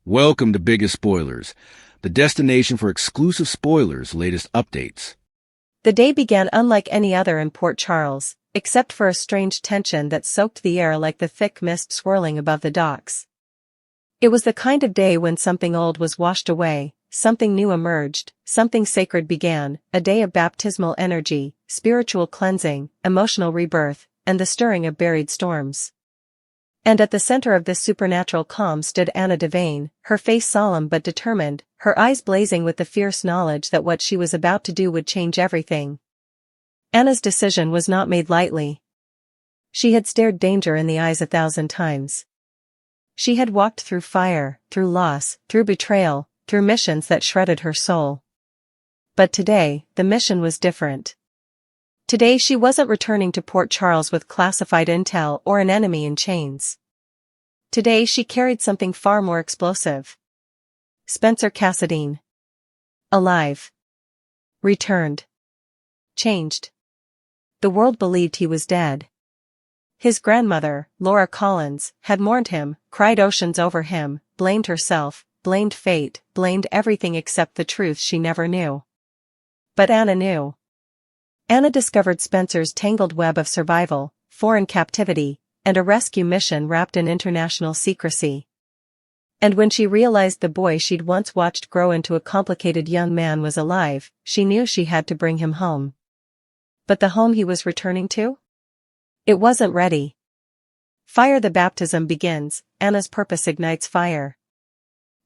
Welcome to Biggest Spoilars, the destination for exclusive spoilers, latest updates. The day began unlike any other in Port Charles, except for a strange tension that soaked the air like the thick mist swirling above the docks. It was the kind of day when something old was washed away, something new emerged, something sacred began, a day of baptismal energy, spiritual cleansing, emotional rebirth, and the stirring of buried storms. And at the center of this supernatural calm stood Anna Devane, her face solemn but determined, her eyes blazing with the fierce knowledge that what she was about to do would change everything. Anna's decision was not made lightly. She had stared danger in the eyes 1,000 times. She had walked through fire, through loss, through betrayal, through missions that shredded her soul. But today, the mission was different. Today she wasn't returning to Port Charles with classified intel or an enemy in chains. Today she carried something far more explosive. Spencer Cassadine. Alive. Returned. Changed. The world believed he was dead. His grandmother, Laura Collins, had mourned him, cried oceans over him, blamed herself, blamed fate, blamed everything except the truth she never knew. But Anna knew. Anna discovered Spencer's tangled web of survival, foreign captivity, and a rescue mission wrapped in international secrecy. And when she realized the boy she'd once watched grow into a complicated young man was alive, she knew she had to bring him home. But the home he was returning to? It wasn't ready. Fire. The baptism begins, Anna's purpose ignites fire.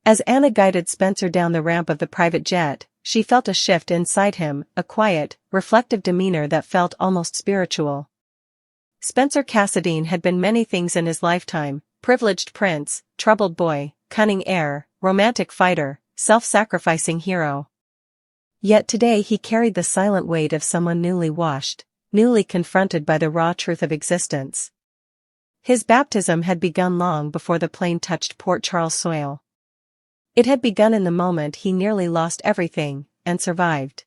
As Anna guided Spencer down the ramp of the private jet, she felt a shift inside him, a quiet, reflective demeanor that felt almost spiritual. Spencer Cassadine had been many things in his lifetime: privileged prince, troubled boy, cunning heir, romantic fighter, self-sacrificing hero. Yet today he carried the silent weight of someone newly washed, newly confronted by the raw truth of existence. His baptism had begun long before the plane touched Port Charles soil. It had begun in the moment he nearly lost everything, and survived.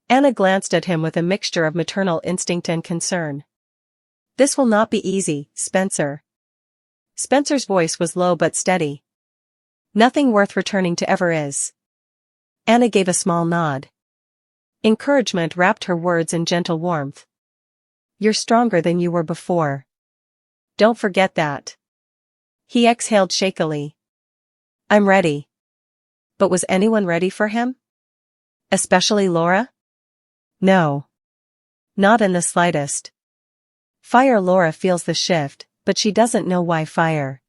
Anna glanced at him with a mixture of maternal instinct and concern. "This will not be easy, Spencer." Spencer's voice was low but steady. "Nothing worth returning to ever is." Anna gave a small nod. Encouragement wrapped her words in gentle warmth. "You're stronger than you were before. Don't forget that." He exhaled shakily. "I'm ready." But was anyone ready for him? Especially Laura? No. Not in the slightest. Fire. Laura feels the shift, but she doesn't know why fire.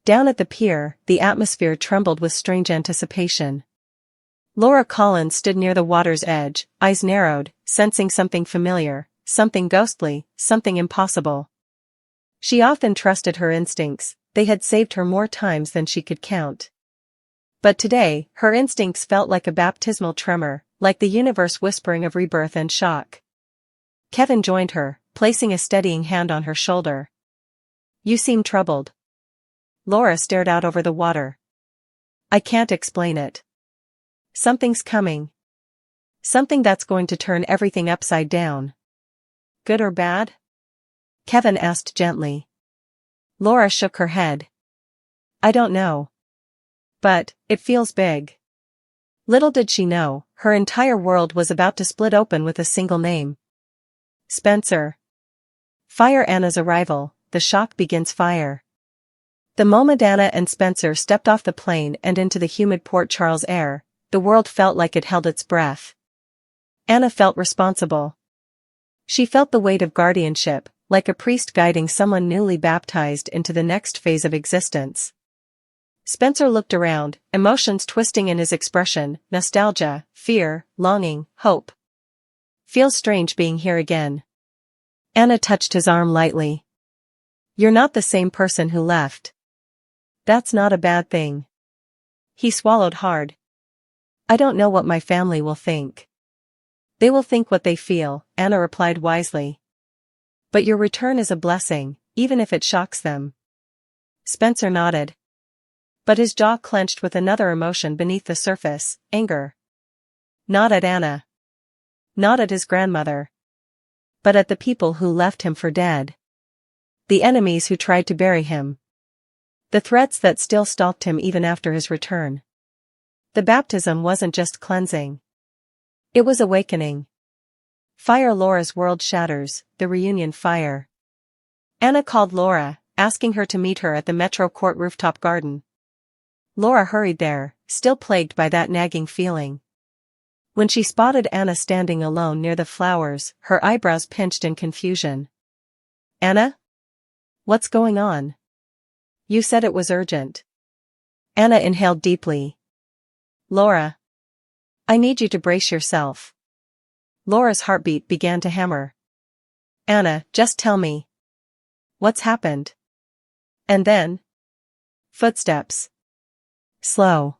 Down at the pier, the atmosphere trembled with strange anticipation. Laura Collins stood near the water's edge, eyes narrowed, sensing something familiar, something ghostly, something impossible. She often trusted her instincts. They had saved her more times than she could count. But today, her instincts felt like a baptismal tremor, like the universe whispering of rebirth and shock. Kevin joined her, placing a steadying hand on her shoulder. "You seem troubled." Laura stared out over the water. "I can't explain it. Something's coming. Something that's going to turn everything upside down." "Good or bad?" Kevin asked gently. Laura shook her head. "I don't know. But, it feels big." Little did she know, her entire world was about to split open with a single name. Spencer. Fire. Anna's arrival, the shock begins fire. The moment Anna and Spencer stepped off the plane and into the humid Port Charles air, the world felt like it held its breath. Anna felt responsible. She felt the weight of guardianship, like a priest guiding someone newly baptized into the next phase of existence. Spencer looked around, emotions twisting in his expression: nostalgia, fear, longing, hope. "Feels strange being here again." Anna touched his arm lightly. "You're not the same person who left." "That's not a bad thing." He swallowed hard. "I don't know what my family will think." "They will think what they feel," Anna replied wisely. "But your return is a blessing, even if it shocks them." Spencer nodded. But his jaw clenched with another emotion beneath the surface: anger. Not at Anna. Not at his grandmother. But at the people who left him for dead. The enemies who tried to bury him. The threats that still stalked him even after his return. The baptism wasn't just cleansing. It was awakening. Fire. Laura's world shatters, the reunion fire. Anna called Laura, asking her to meet her at the Metro Court rooftop garden. Laura hurried there, still plagued by that nagging feeling. When she spotted Anna standing alone near the flowers, her eyebrows pinched in confusion. Anna? What's going on? You said it was urgent. Anna inhaled deeply. Laura. I need you to brace yourself. Laura's heartbeat began to hammer. Anna, just tell me. What's happened? And then? Footsteps. Slow.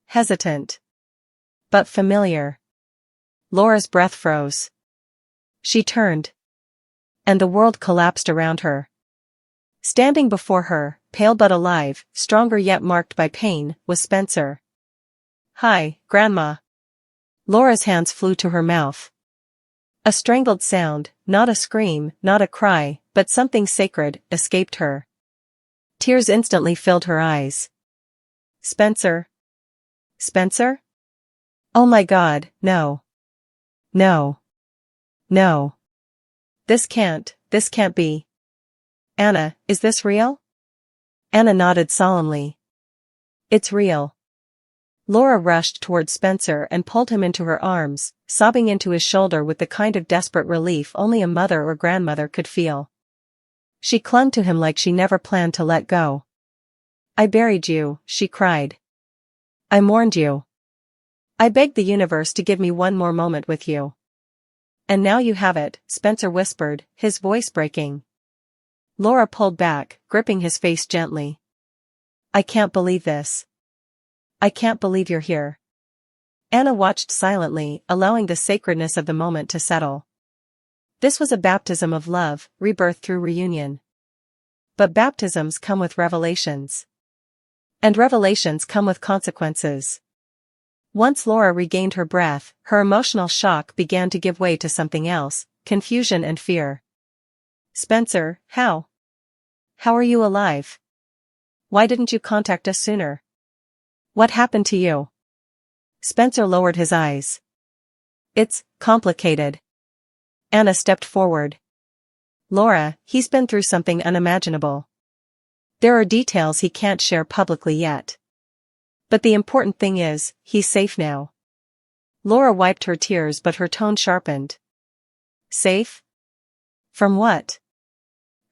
Hesitant. But familiar. Laura's breath froze. She turned. And the world collapsed around her. Standing before her, pale but alive, stronger yet marked by pain, was Spencer. Hi, Grandma. Laura's hands flew to her mouth. A strangled sound, not a scream, not a cry, but something sacred, escaped her. Tears instantly filled her eyes. Spencer? Spencer? Oh my God, no. No. No. This can't be. Anna, is this real? Anna nodded solemnly. It's real. Laura rushed toward Spencer and pulled him into her arms, sobbing into his shoulder with the kind of desperate relief only a mother or grandmother could feel. She clung to him like she never planned to let go. I buried you, she cried. I mourned you. I begged the universe to give me one more moment with you. And now you have it, Spencer whispered, his voice breaking. Laura pulled back, gripping his face gently. I can't believe this. I can't believe you're here. Anna watched silently, allowing the sacredness of the moment to settle. This was a baptism of love, rebirth through reunion. But baptisms come with revelations. And revelations come with consequences. Once Laura regained her breath, her emotional shock began to give way to something else, confusion and fear. Spencer, how? How are you alive? Why didn't you contact us sooner? What happened to you? Spencer lowered his eyes. It's complicated. Anna stepped forward. Laura, he's been through something unimaginable. There are details he can't share publicly yet. But the important thing is, he's safe now. Laura wiped her tears but her tone sharpened. Safe? From what?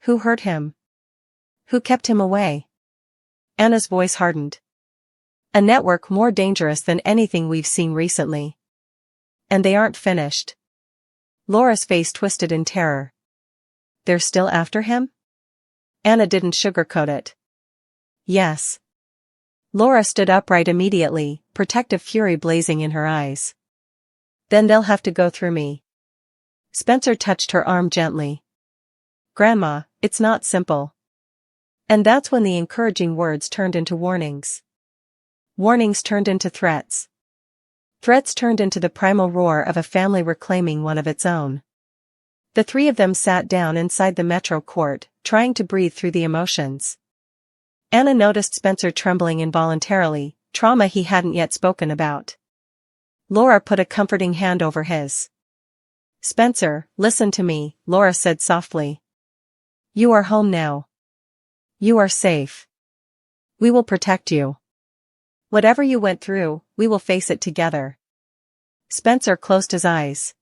Who hurt him? Who kept him away? Anna's voice hardened. A network more dangerous than anything we've seen recently. And they aren't finished. Laura's face twisted in terror. They're still after him? Anna didn't sugarcoat it. Yes. Laura stood upright immediately, protective fury blazing in her eyes. Then they'll have to go through me. Spencer touched her arm gently. Grandma, it's not simple. And that's when the encouraging words turned into warnings. Warnings turned into threats. Threats turned into the primal roar of a family reclaiming one of its own. The three of them sat down inside the Metro Court, trying to breathe through the emotions. Anna noticed Spencer trembling involuntarily, trauma he hadn't yet spoken about. Laura put a comforting hand over his. Spencer, listen to me, Laura said softly. You are home now. You are safe. We will protect you. Whatever you went through, we will face it together. Spencer closed his eyes.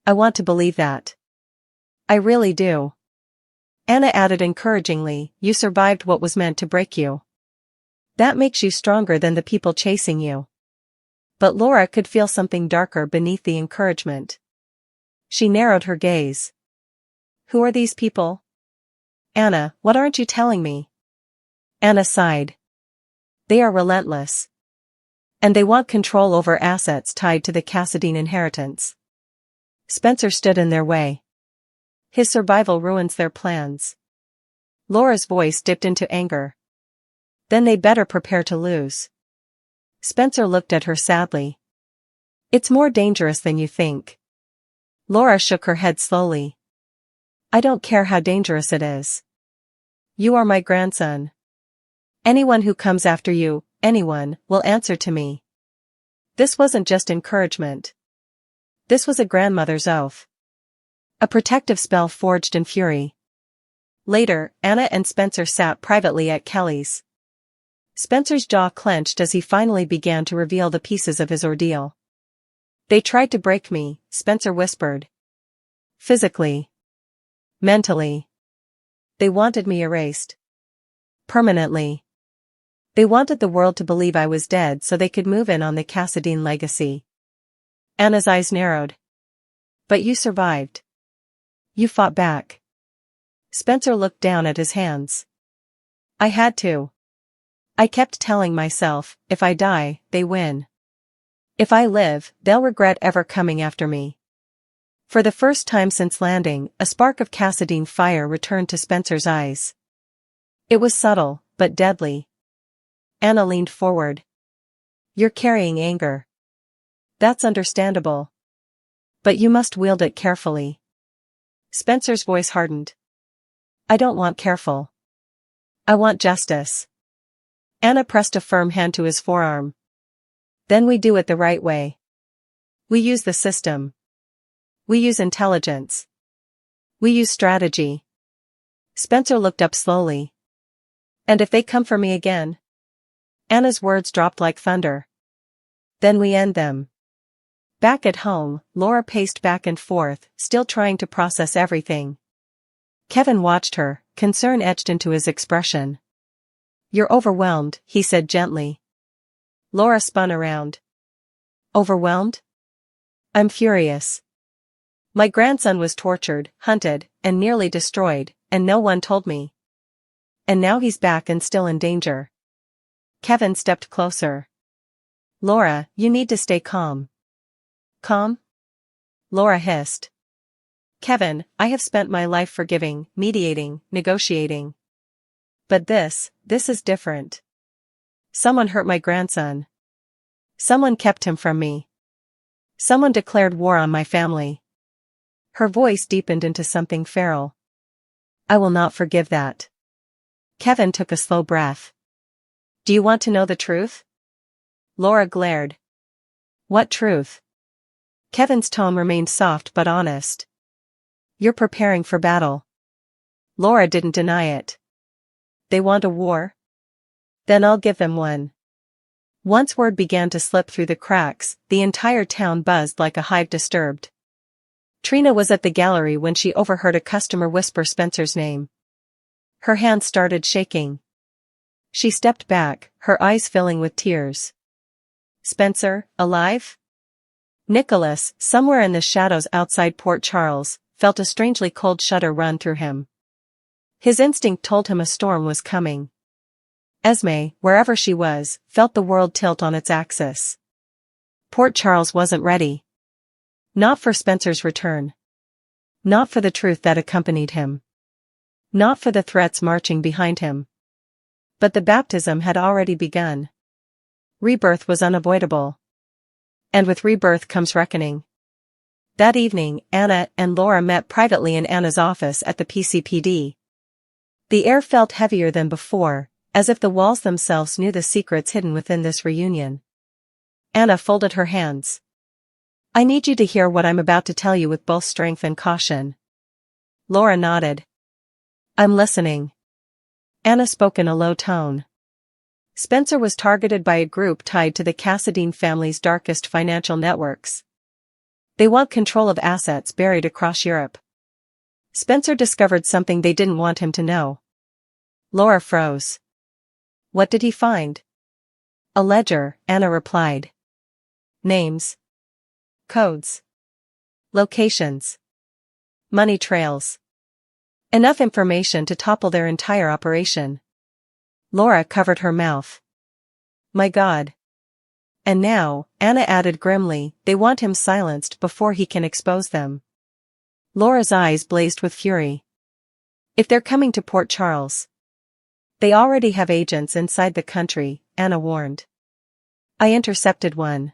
I want to believe that. I really do. Anna added encouragingly, you survived what was meant to break you. That makes you stronger than the people chasing you. But Laura could feel something darker beneath the encouragement. She narrowed her gaze. Who are these people? Anna, what aren't you telling me? Anna sighed. They are relentless. And they want control over assets tied to the Cassadine inheritance. Spencer stood in their way. His survival ruins their plans. Laura's voice dipped into anger. Then they better prepare to lose. Spencer looked at her sadly. It's more dangerous than you think. Laura shook her head slowly. I don't care how dangerous it is. You are my grandson. Anyone who comes after you, anyone, will answer to me. This wasn't just encouragement. This was a grandmother's oath. A protective spell forged in fury. Later, Anna and Spencer sat privately at Kelly's. Spencer's jaw clenched as he finally began to reveal the pieces of his ordeal. They tried to break me, Spencer whispered. Physically. Mentally. They wanted me erased. Permanently. They wanted the world to believe I was dead so they could move in on the Cassadine legacy. Anna's eyes narrowed. But you survived. You fought back. Spencer looked down at his hands. I had to. I kept telling myself, if I die, they win. If I live, they'll regret ever coming after me. For the first time since landing, a spark of Cassadine fire returned to Spencer's eyes. It was subtle, but deadly. Anna leaned forward. You're carrying anger. That's understandable. But you must wield it carefully. Spencer's voice hardened. I don't want careful. I want justice. Anna pressed a firm hand to his forearm. Then we do it the right way. We use the system. We use intelligence. We use strategy. Spencer looked up slowly. And if they come for me again? Anna's words dropped like thunder. Then we end them. Back at home, Laura paced back and forth, still trying to process everything. Kevin watched her, concern etched into his expression. You're overwhelmed, he said gently. Laura spun around. Overwhelmed? I'm furious. My grandson was tortured, hunted, and nearly destroyed, and no one told me. And now he's back and still in danger. Kevin stepped closer. Laura, you need to stay calm. Calm? Laura hissed. Kevin, I have spent my life forgiving, mediating, negotiating. But this is different. Someone hurt my grandson. Someone kept him from me. Someone declared war on my family. Her voice deepened into something feral. I will not forgive that. Kevin took a slow breath. Do you want to know the truth? Laura glared. What truth? Kevin's tone remained soft but honest. You're preparing for battle. Laura didn't deny it. They want a war? Then I'll give them one. Once word began to slip through the cracks, the entire town buzzed like a hive disturbed. Trina was at the gallery when she overheard a customer whisper Spencer's name. Her hands started shaking. She stepped back, her eyes filling with tears. Spencer, alive? Nicholas, somewhere in the shadows outside Port Charles, felt a strangely cold shudder run through him. His instinct told him a storm was coming. Esme, wherever she was, felt the world tilt on its axis. Port Charles wasn't ready. Not for Spencer's return. Not for the truth that accompanied him. Not for the threats marching behind him. But the baptism had already begun. Rebirth was unavoidable. And with rebirth comes reckoning. That evening, Anna and Laura met privately in Anna's office at the PCPD. The air felt heavier than before, as if the walls themselves knew the secrets hidden within this reunion. Anna folded her hands. I need you to hear what I'm about to tell you with both strength and caution. Laura nodded. I'm listening. Anna spoke in a low tone. Spencer was targeted by a group tied to the Cassadine family's darkest financial networks. They want control of assets buried across Europe. Spencer discovered something they didn't want him to know. Laura froze. What did he find? A ledger, Anna replied. Names. Codes. Locations. Money trails. Enough information to topple their entire operation. Laura covered her mouth. My God. And now, Anna added grimly, they want him silenced before he can expose them. Laura's eyes blazed with fury. If they're coming to Port Charles. They already have agents inside the country, Anna warned. I intercepted one.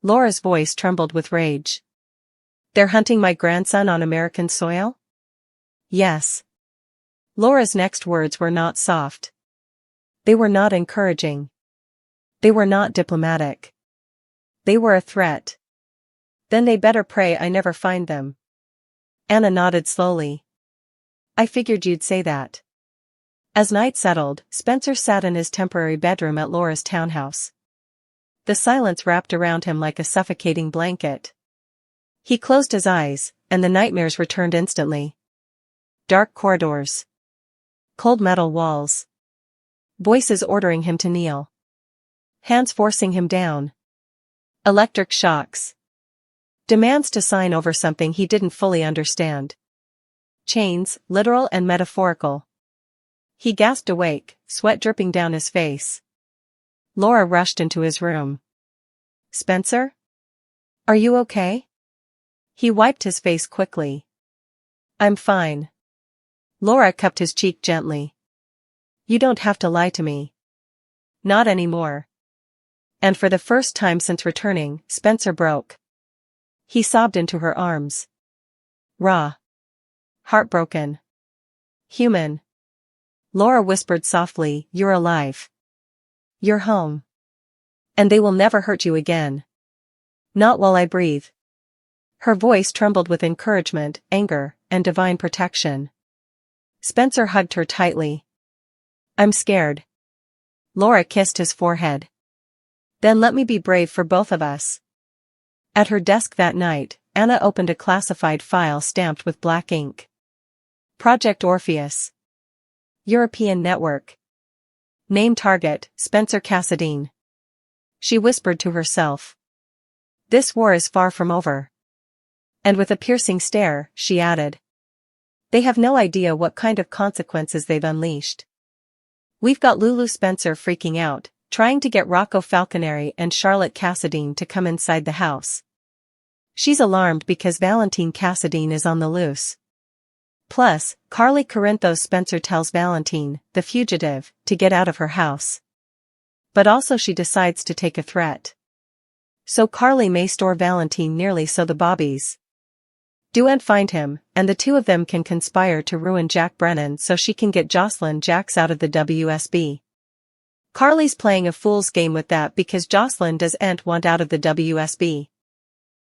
Laura's voice trembled with rage. They're hunting my grandson on American soil? Yes. Laura's next words were not soft. They were not encouraging. They were not diplomatic. They were a threat. Then they better pray I never find them. Anna nodded slowly. I figured you'd say that. As night settled, Spencer sat in his temporary bedroom at Laura's townhouse. The silence wrapped around him like a suffocating blanket. He closed his eyes, and the nightmares returned instantly. Dark corridors. Cold metal walls. Voices ordering him to kneel. Hands forcing him down. Electric shocks. Demands to sign over something he didn't fully understand. Chains, literal and metaphorical. He gasped awake, sweat dripping down his face. Laura rushed into his room. Spencer? Are you okay? He wiped his face quickly. I'm fine. Laura cupped his cheek gently. You don't have to lie to me. Not anymore. And for the first time since returning, Spencer broke. He sobbed into her arms. Raw. Heartbroken. Human. Laura whispered softly, You're alive. You're home. And they will never hurt you again. Not while I breathe. Her voice trembled with encouragement, anger, and divine protection. Spencer hugged her tightly. I'm scared. Laura kissed his forehead. Then let me be brave for both of us. At her desk that night, Anna opened a classified file stamped with black ink. Project Orpheus. European Network. Name target, Spencer Cassadine. She whispered to herself. This war is far from over. And with a piercing stare, she added. They have no idea what kind of consequences they've unleashed. We've got Lulu Spencer freaking out, trying to get Rocco Falconeri and Charlotte Cassadine to come inside the house. She's alarmed because Valentine Cassadine is on the loose. Plus, Carly Corinthos Spencer tells Valentine, the fugitive, to get out of her house. But also she decides to take a threat. So Carly may store Valentine nearly so the Bobbies do and find him, and the two of them can conspire to ruin Jack Brennan so she can get Jocelyn Jacks out of the WSB. Carly's playing a fool's game with that because Jocelyn doesn't want out of the WSB.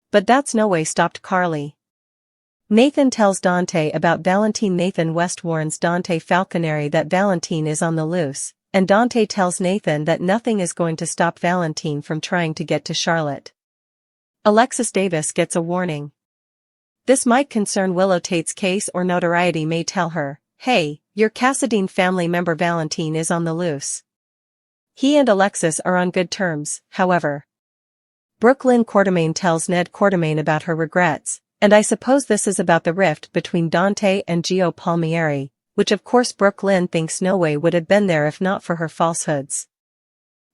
But that's no way stopped Carly. Nathan tells Dante about Valentine. Nathan West warns Dante Falconeri that Valentine is on the loose, and Dante tells Nathan that nothing is going to stop Valentine from trying to get to Charlotte. Alexis Davis gets a warning. This might concern Willow Tate's case, or notoriety may tell her, hey, your Cassadine family member Valentine is on the loose. He and Alexis are on good terms, however. Brooklyn Quartermain tells Ned Quartermain about her regrets, and I suppose this is about the rift between Dante and Gio Palmieri, which of course Brooklyn thinks no way would have been there if not for her falsehoods.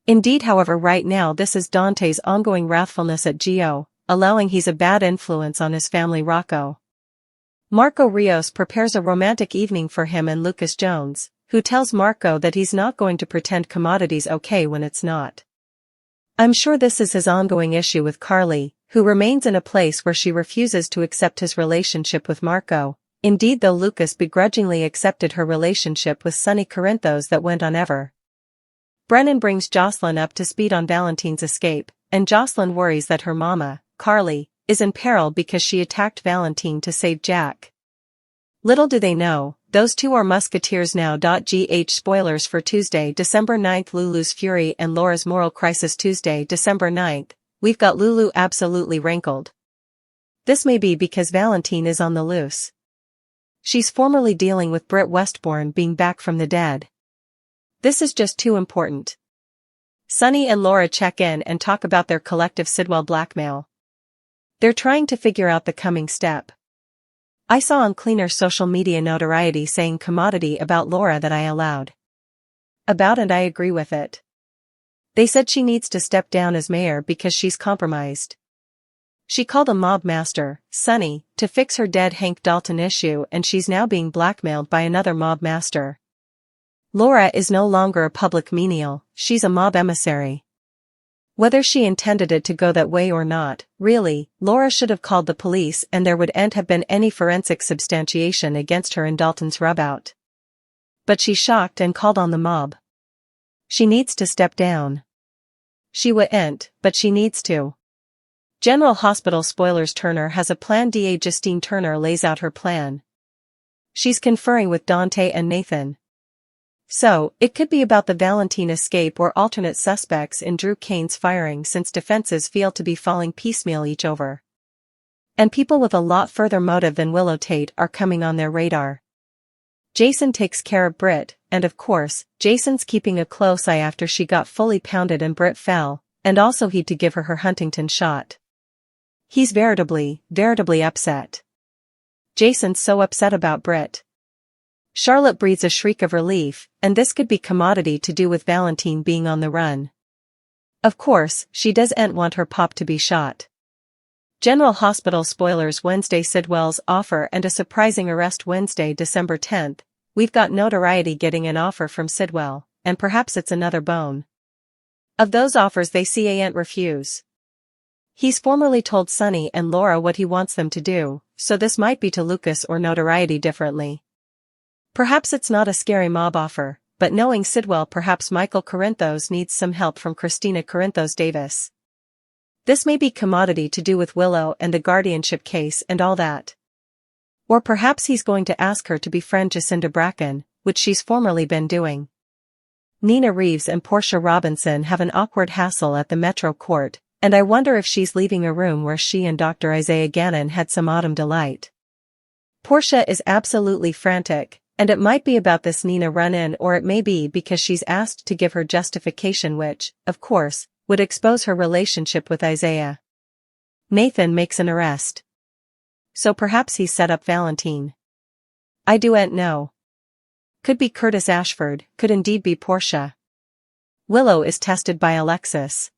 Indeed, however, right now this is Dante's ongoing wrathfulness at Gio, allowing he's a bad influence on his family Rocco. Marco Rios prepares a romantic evening for him and Lucas Jones, who tells Marco that he's not going to pretend commodity's okay when it's not. I'm sure this is his ongoing issue with Carly, who remains in a place where she refuses to accept his relationship with Marco. Indeed, though Lucas begrudgingly accepted her relationship with Sonny Corinthos that went on ever. Brennan brings Jocelyn up to speed on Valentine's escape, and Jocelyn worries that her mama, Carly, is in peril because she attacked Valentine to save Jack. Little do they know, those two are musketeers now. Spoilers for Tuesday, December 9th. Lulu's fury and Laura's moral crisis. Tuesday, December 9th, we've got Lulu absolutely rankled. This may be because Valentine is on the loose. She's formerly dealing with Britt Westbourne being back from the dead. This is just too important. Sonny and Laura check in and talk about their collective Sidwell blackmail. They're trying to figure out the coming step. I saw on Cleaner social media notoriety saying commodity about Laura that I allowed about, and I agree with it. They said she needs to step down as mayor because she's compromised. She called a mob master, Sonny, to fix her dead Hank Dalton issue, and she's now being blackmailed by another mob master. Laura is no longer a public menial, she's a mob emissary. Whether she intended it to go that way or not, really, Laura should have called the police and there wouldn't have been any forensic substantiation against her in Dalton's rubout. But she shocked and called on the mob. She needs to step down. She wouldn't, but she needs to. General Hospital spoilers. Turner has a plan. Da Justine Turner lays out her plan. She's conferring with Dante and Nathan. So, it could be about the Valentine escape or alternate suspects in Drew Kane's firing, since defenses feel to be falling piecemeal each over. And people with a lot further motive than Willow Tate are coming on their radar. Jason takes care of Britt, and of course, Jason's keeping a close eye after she got fully pounded and Britt fell, and also he'd to give her her Huntington shot. He's veritably upset. Jason's so upset about Britt. Charlotte breathes a shriek of relief, and this could be commodity to do with Valentine being on the run. Of course, she doesn't want her pop to be shot. General Hospital spoilers. Wednesday, Sidwell's offer and a surprising arrest. Wednesday, December 10th, we've got notoriety getting an offer from Sidwell, and perhaps it's another bone. Of those offers they see Aunt refuse. He's formerly told Sonny and Laura what he wants them to do, so this might be to Lucas or notoriety differently. Perhaps it's not a scary mob offer, but knowing Sidwell, perhaps Michael Corinthos needs some help from Christina Corinthos Davis. This may be commodity to do with Willow and the guardianship case and all that. Or perhaps he's going to ask her to befriend Jacinda Bracken, which she's formerly been doing. Nina Reeves and Portia Robinson have an awkward hassle at the Metro Court, and I wonder if she's leaving a room where she and Dr. Isaiah Gannon had some autumn delight. Portia is absolutely frantic, and it might be about this Nina run-in, or it may be because she's asked to give her justification, which, of course, would expose her relationship with Isaiah. Nathan makes an arrest. So perhaps he's set up Valentine. I don't know. Could be Curtis Ashford, could indeed be Portia. Willow is tested by Alexis.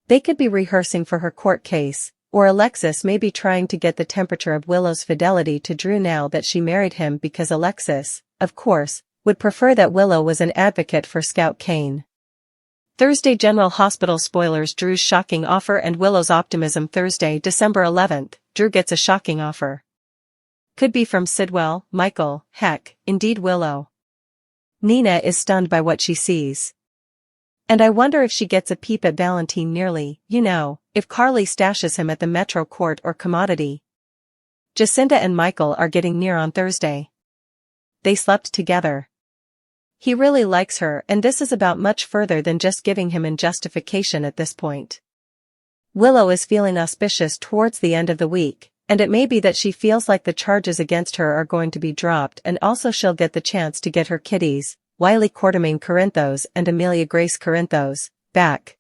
They could be rehearsing for her court case, or Alexis may be trying to get the temperature of Willow's fidelity to Drew now that she married him, because Alexis, of course, would prefer that Willow was an advocate for Scout Kane. Thursday, General Hospital spoilers. Drew's shocking offer and Willow's optimism. Thursday, December 11th, Drew gets a shocking offer. Could be from Sidwell, Michael, heck, indeed Willow. Nina is stunned by what she sees. And I wonder if she gets a peep at Valentine nearly, if Carly stashes him at the Metro Court or commodity. Jacinda and Michael are getting near on Thursday. They slept together. He really likes her, and this is about much further than just giving him in justification at this point. Willow is feeling auspicious towards the end of the week, and it may be that she feels like the charges against her are going to be dropped, and also she'll get the chance to get her kiddies, Wiley Quartermaine Corinthos and Amelia Grace Corinthos, back.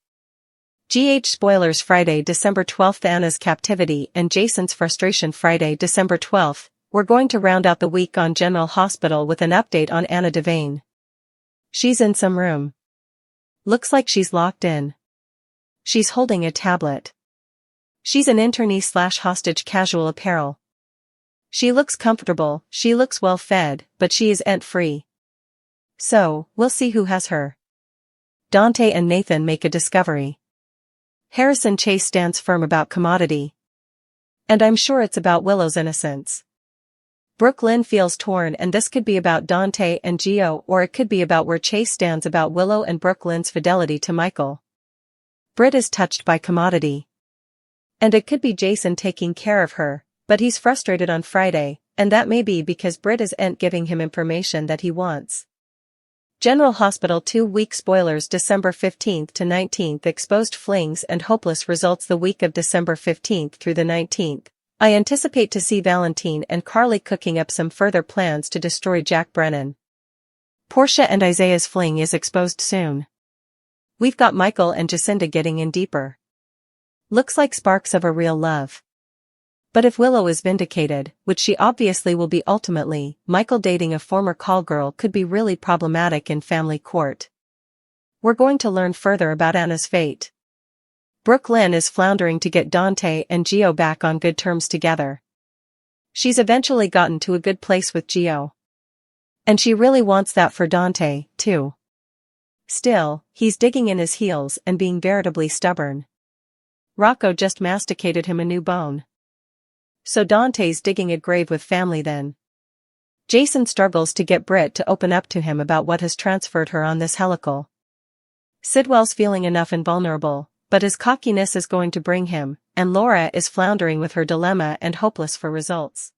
GH spoilers. Friday, December 12th, Anna's captivity and Jason's frustration. Friday, December 12th, we're going to round out the week on General Hospital with an update on Anna Devane. She's in some room. Looks like she's locked in. She's holding a tablet. She's an internee/hostage. Casual apparel. She looks comfortable, she looks well fed, but she isn't free. So, we'll see who has her. Dante and Nathan make a discovery. Harrison Chase stands firm about commodity. And I'm sure it's about Willow's innocence. Brooke Lynn feels torn, and this could be about Dante and Gio, or it could be about where Chase stands about Willow and Brooke Lynn's fidelity to Michael. Britt is touched by commodity. And it could be Jason taking care of her, but he's frustrated on Friday, and that may be because Britt isn't giving him information that he wants. General Hospital 2-week spoilers. December 15th to 19th, exposed flings and hopeless results. The week of December 15th through the 19th, I anticipate to see Valentine and Carly cooking up some further plans to destroy Jack Brennan. Portia and Isaiah's fling is exposed soon. We've got Michael and Jacinda getting in deeper. Looks like sparks of a real love. But if Willow is vindicated, which she obviously will be ultimately, Michael dating a former call girl could be really problematic in family court. We're going to learn further about Anna's fate. Brooke Lynn is floundering to get Dante and Gio back on good terms together. She's eventually gotten to a good place with Gio. And she really wants that for Dante, too. Still, he's digging in his heels and being veritably stubborn. Rocco just masticated him a new bone. So Dante's digging a grave with family then. Jason struggles to get Britt to open up to him about what has transferred her on this helical. Sidwell's feeling enough invulnerable, but his cockiness is going to bring him, and Laura is floundering with her dilemma and hopeless for results.